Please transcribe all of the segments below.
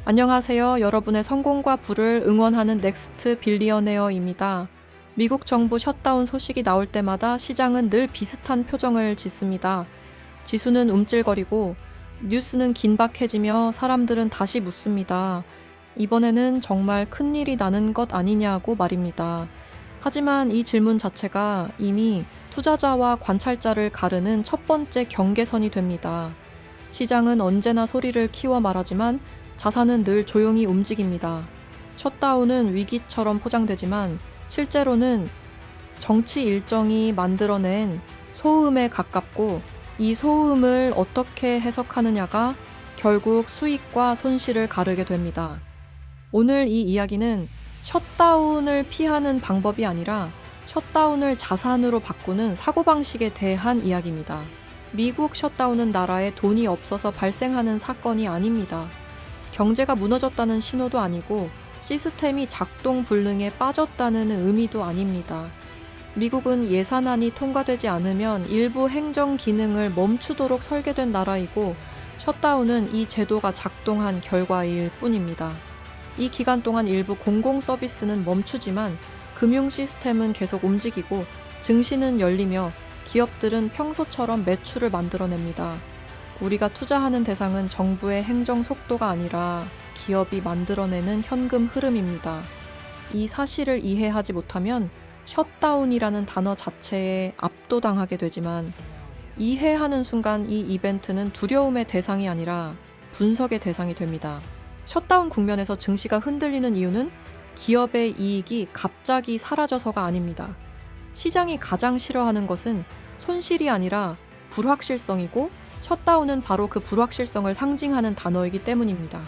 안녕하세요. 여러분의 성공과 부를 응원하는 넥스트 빌리어네어입니다. 미국 정부 셧다운 소식이 나올 때마다 시장은 늘 비슷한 표정을 짓습니다. 지수는 움찔거리고 뉴스는 긴박해지며 사람들은 다시 묻습니다. 이번에는 정말 큰일이 나는 것 아니냐고 말입니다. 하지만 이 질문 자체가 이미 투자자와 관찰자를 가르는 첫 번째 경계선이 됩니다. 시장은 언제나 소리를 키워 말하지만 자산은 늘 조용히 움직입니다. 셧다운은 위기처럼 포장되지만 실제로는 정치 일정이 만들어낸 소음에 가깝고, 이 소음을 어떻게 해석하느냐가 결국 수익과 손실을 가르게 됩니다. 오늘 이 이야기는 셧다운을 피하는 방법이 아니라 셧다운을 자산으로 바꾸는 사고방식에 대한 이야기입니다. 미국 셧다운은 나라에 돈이 없어서 발생하는 사건이 아닙니다. 경제가 무너졌다는 신호도 아니고 시스템이 작동 불능에 빠졌다는 의미도 아닙니다. 미국은 예산안이 통과되지 않으면 일부 행정 기능을 멈추도록 설계된 나라이고, 셧다운은 이 제도가 작동한 결과일 뿐입니다. 이 기간 동안 일부 공공 서비스는 멈추지만 금융 시스템은 계속 움직이고 증시는 열리며 기업들은 평소처럼 매출을 만들어냅니다. 우리가 투자하는 대상은 정부의 행정 속도가 아니라 기업이 만들어내는 현금 흐름입니다. 이 사실을 이해하지 못하면 셧다운이라는 단어 자체에 압도당하게 되지만, 이해하는 순간 이 이벤트는 두려움의 대상이 아니라 분석의 대상이 됩니다. 셧다운 국면에서 증시가 흔들리는 이유는 기업의 이익이 갑자기 사라져서가 아닙니다. 시장이 가장 싫어하는 것은 손실이 아니라 불확실성이고, 셧다운은 바로 그 불확실성을 상징하는 단어이기 때문입니다.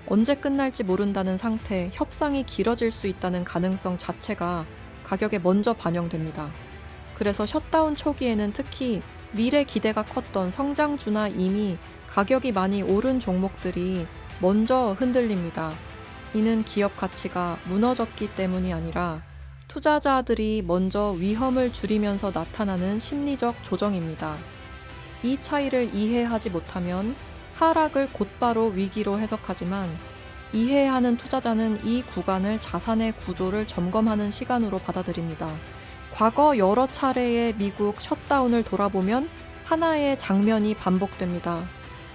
언제 끝날지 모른다는 상태, 협상이 길어질 수 있다는 가능성 자체가 가격에 먼저 반영됩니다. 그래서 셧다운 초기에는 특히 미래 기대가 컸던 성장주나 이미 가격이 많이 오른 종목들이 먼저 흔들립니다. 이는 기업 가치가 무너졌기 때문이 아니라 투자자들이 먼저 위험을 줄이면서 나타나는 심리적 조정입니다. 이 차이를 이해하지 못하면 하락을 곧바로 위기로 해석하지만, 이해하는 투자자는 이 구간을 자산의 구조를 점검하는 시간으로 받아들입니다. 과거 여러 차례의 미국 셧다운을 돌아보면 하나의 장면이 반복됩니다.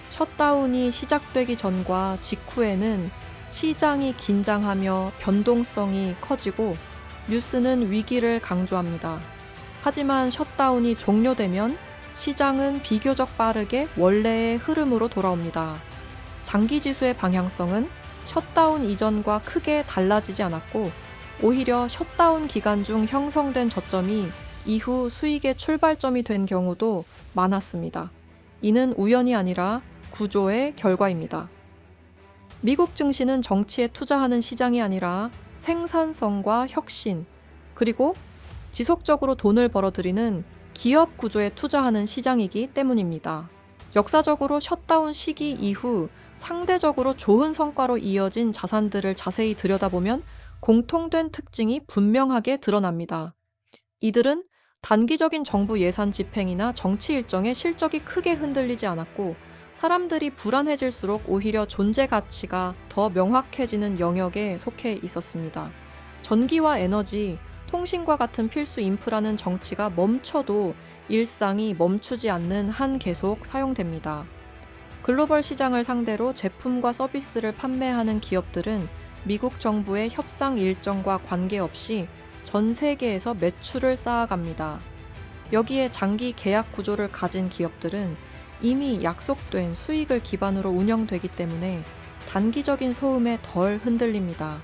셧다운이 시작되기 전과 직후에는 시장이 긴장하며 변동성이 커지고 뉴스는 위기를 강조합니다. 하지만 셧다운이 종료되면 시장은 비교적 빠르게 원래의 흐름으로 돌아옵니다. 장기 지수의 방향성은 셧다운 이전과 크게 달라지지 않았고, 오히려 셧다운 기간 중 형성된 저점이 이후 수익의 출발점이 된 경우도 많았습니다. 이는 우연이 아니라 구조의 결과입니다. 미국 증시는 정치에 투자하는 시장이 아니라 생산성과 혁신, 그리고 지속적으로 돈을 벌어들이는 기업 구조에 투자하는 시장이기 때문입니다. 역사적으로 셧다운 시기 이후 상대적으로 좋은 성과로 이어진 자산들을 자세히 들여다보면 공통된 특징이 분명하게 드러납니다. 이들은 단기적인 정부 예산 집행이나 정치 일정에 실적이 크게 흔들리지 않았고, 사람들이 불안해질수록 오히려 존재 가치가 더 명확해지는 영역에 속해 있었습니다. 전기와 에너지, 통신과 같은 필수 인프라는 정치가 멈춰도 일상이 멈추지 않는 한 계속 사용됩니다. 글로벌 시장을 상대로 제품과 서비스를 판매하는 기업들은 미국 정부의 협상 일정과 관계없이 전 세계에서 매출을 쌓아갑니다. 여기에 장기 계약 구조를 가진 기업들은 이미 약속된 수익을 기반으로 운영되기 때문에 단기적인 소음에 덜 흔들립니다.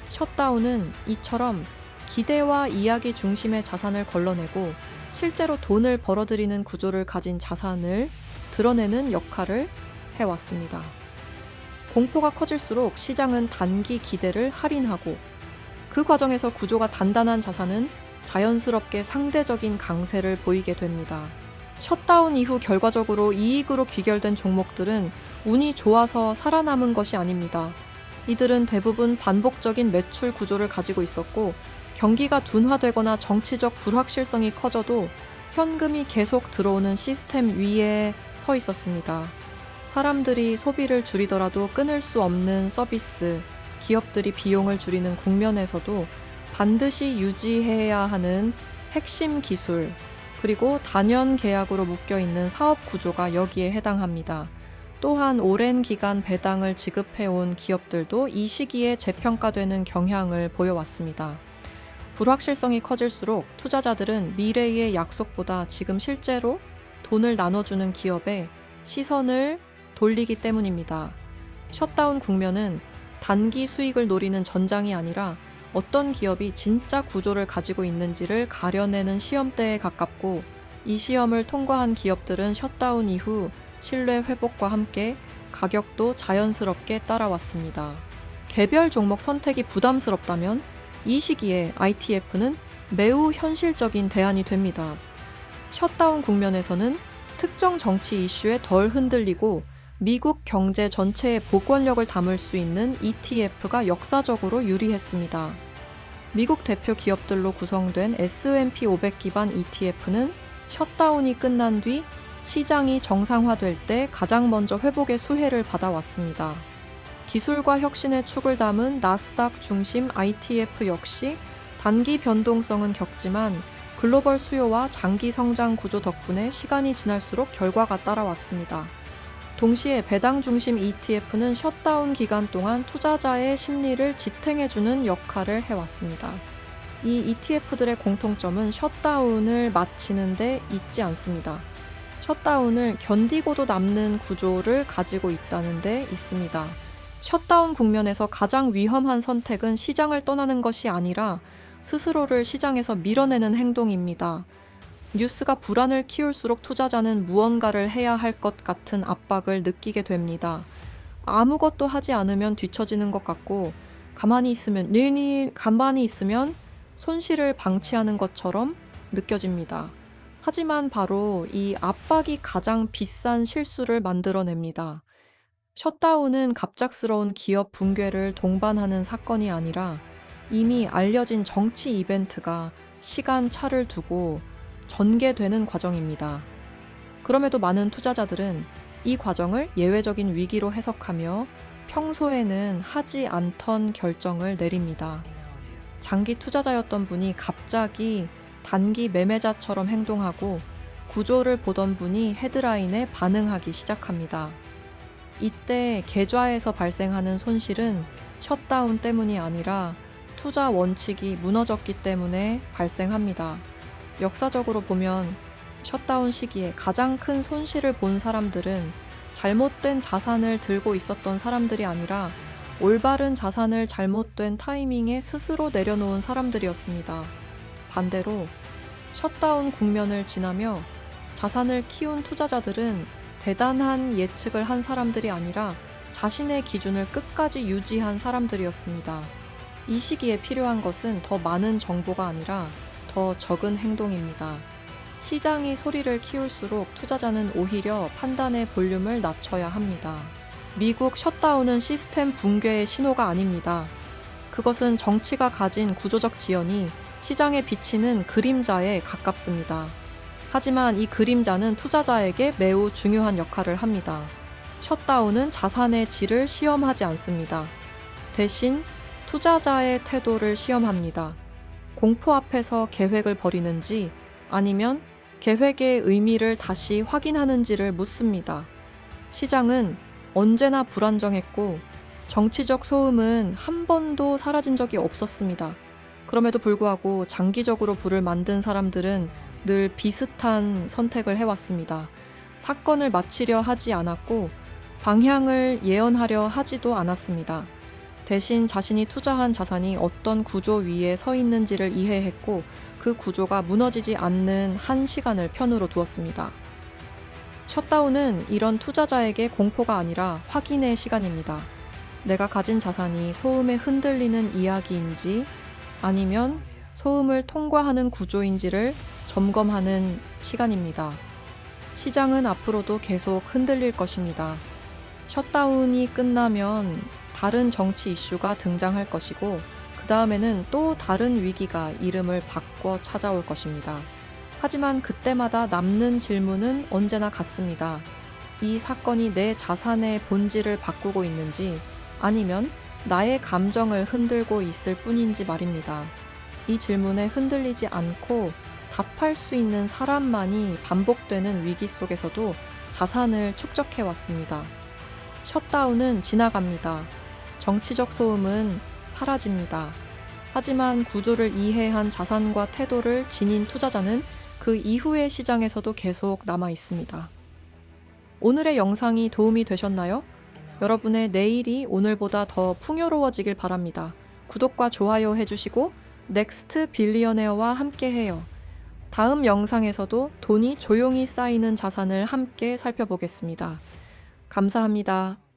셧다운은 이처럼 기대와 이야기 중심의 자산을 걸러내고 실제로 돈을 벌어들이는 구조를 가진 자산을 드러내는 역할을 해왔습니다. 공포가 커질수록 시장은 단기 기대를 할인하고, 그 과정에서 구조가 단단한 자산은 자연스럽게 상대적인 강세를 보이게 됩니다. 셧다운 이후 결과적으로 이익으로 귀결된 종목들은 운이 좋아서 살아남은 것이 아닙니다. 이들은 대부분 반복적인 매출 구조를 가지고 있었고, 경기가 둔화되거나 정치적 불확실성이 커져도 현금이 계속 들어오는 시스템 위에 서 있었습니다. 사람들이 소비를 줄이더라도 끊을 수 없는 서비스, 기업들이 비용을 줄이는 국면에서도 반드시 유지해야 하는 핵심 기술, 그리고 단연 계약으로 묶여 있는 사업 구조가 여기에 해당합니다. 또한 오랜 기간 배당을 지급해온 기업들도 이 시기에 재평가되는 경향을 보여왔습니다. 불확실성이 커질수록 투자자들은 미래의 약속보다 지금 실제로 돈을 나눠주는 기업에 시선을 돌리기 때문입니다. 셧다운 국면은 단기 수익을 노리는 전장이 아니라 어떤 기업이 진짜 구조를 가지고 있는지를 가려내는 시험대에 가깝고, 이 시험을 통과한 기업들은 셧다운 이후 신뢰 회복과 함께 가격도 자연스럽게 따라왔습니다. 개별 종목 선택이 부담스럽다면 이 시기에 ITF는 매우 현실적인 대안이 됩니다. 셧다운 국면에서는 특정 정치 이슈에 덜 흔들리고 미국 경제 전체의 복원력을 담을 수 있는 ETF가 역사적으로 유리했습니다. 미국 대표 기업들로 구성된 S&P 500 기반 ETF는 셧다운이 끝난 뒤 시장이 정상화될 때 가장 먼저 회복의 수혜를 받아왔습니다. 기술과 혁신의 축을 담은 나스닥 중심 ITF 역시 단기 변동성은 겪지만 글로벌 수요와 장기 성장 구조 덕분에 시간이 지날수록 결과가 따라왔습니다. 동시에 배당 중심 ETF는 셧다운 기간 동안 투자자의 심리를 지탱해주는 역할을 해왔습니다. 이 ETF들의 공통점은 셧다운을 마치는 데 있지 않습니다. 셧다운을 견디고도 남는 구조를 가지고 있다는 데 있습니다. 셧다운 국면에서 가장 위험한 선택은 시장을 떠나는 것이 아니라 스스로를 시장에서 밀어내는 행동입니다. 뉴스가 불안을 키울수록 투자자는 무언가를 해야 할 것 같은 압박을 느끼게 됩니다. 아무것도 하지 않으면 뒤처지는 것 같고, 가만히 있으면 손실을 방치하는 것처럼 느껴집니다. 하지만 바로 이 압박이 가장 비싼 실수를 만들어냅니다. 셧다운은 갑작스러운 기업 붕괴를 동반하는 사건이 아니라 이미 알려진 정치 이벤트가 시간차를 두고 전개되는 과정입니다. 그럼에도 많은 투자자들은 이 과정을 예외적인 위기로 해석하며 평소에는 하지 않던 결정을 내립니다. 장기 투자자였던 분이 갑자기 단기 매매자처럼 행동하고, 구조를 보던 분이 헤드라인에 반응하기 시작합니다. 이때 계좌에서 발생하는 손실은 셧다운 때문이 아니라 투자 원칙이 무너졌기 때문에 발생합니다. 역사적으로 보면 셧다운 시기에 가장 큰 손실을 본 사람들은 잘못된 자산을 들고 있었던 사람들이 아니라 올바른 자산을 잘못된 타이밍에 스스로 내려놓은 사람들이었습니다. 반대로 셧다운 국면을 지나며 자산을 키운 투자자들은 대단한 예측을 한 사람들이 아니라 자신의 기준을 끝까지 유지한 사람들이었습니다. 이 시기에 필요한 것은 더 많은 정보가 아니라 더 적은 행동입니다. 시장이 소리를 키울수록 투자자는 오히려 판단의 볼륨을 낮춰야 합니다. 미국 셧다운은 시스템 붕괴의 신호가 아닙니다. 그것은 정치가 가진 구조적 지연이 시장에 비치는 그림자에 가깝습니다. 하지만 이 그림자는 투자자에게 매우 중요한 역할을 합니다. 셧다운은 자산의 질을 시험하지 않습니다. 대신 투자자의 태도를 시험합니다. 공포 앞에서 계획을 버리는지 아니면 계획의 의미를 다시 확인하는지를 묻습니다. 시장은 언제나 불안정했고 정치적 소음은 한 번도 사라진 적이 없었습니다. 그럼에도 불구하고 장기적으로 부를 만든 사람들은 늘 비슷한 선택을 해왔습니다. 사건을 마치려 하지 않았고 방향을 예언하려 하지도 않았습니다. 대신 자신이 투자한 자산이 어떤 구조 위에 서 있는지를 이해했고 그 구조가 무너지지 않는 한 시간을 편으로 두었습니다. 셧다운은 이런 투자자에게 공포가 아니라 확인의 시간입니다. 내가 가진 자산이 소음에 흔들리는 이야기인지 아니면 소음을 통과하는 구조인지를 점검하는 시간입니다. 시장은 앞으로도 계속 흔들릴 것입니다. 셧다운이 끝나면 다른 정치 이슈가 등장할 것이고 그 다음에는 또 다른 위기가 이름을 바꿔 찾아올 것입니다. 하지만 그때마다 남는 질문은 언제나 같습니다. 이 사건이 내 자산의 본질을 바꾸고 있는지 아니면 나의 감정을 흔들고 있을 뿐인지 말입니다. 이 질문에 흔들리지 않고 답할 수 있는 사람만이 반복되는 위기 속에서도 자산을 축적해 왔습니다. 셧다운은 지나갑니다. 정치적 소음은 사라집니다. 하지만 구조를 이해한 자산과 태도를 지닌 투자자는 그 이후의 시장에서도 계속 남아 있습니다. 오늘의 영상이 도움이 되셨나요? 여러분의 내일이 오늘보다 더 풍요로워지길 바랍니다. 구독과 좋아요 해주시고 넥스트 빌리어네어와 함께해요. 다음 영상에서도 돈이 조용히 쌓이는 자산을 함께 살펴보겠습니다. 감사합니다.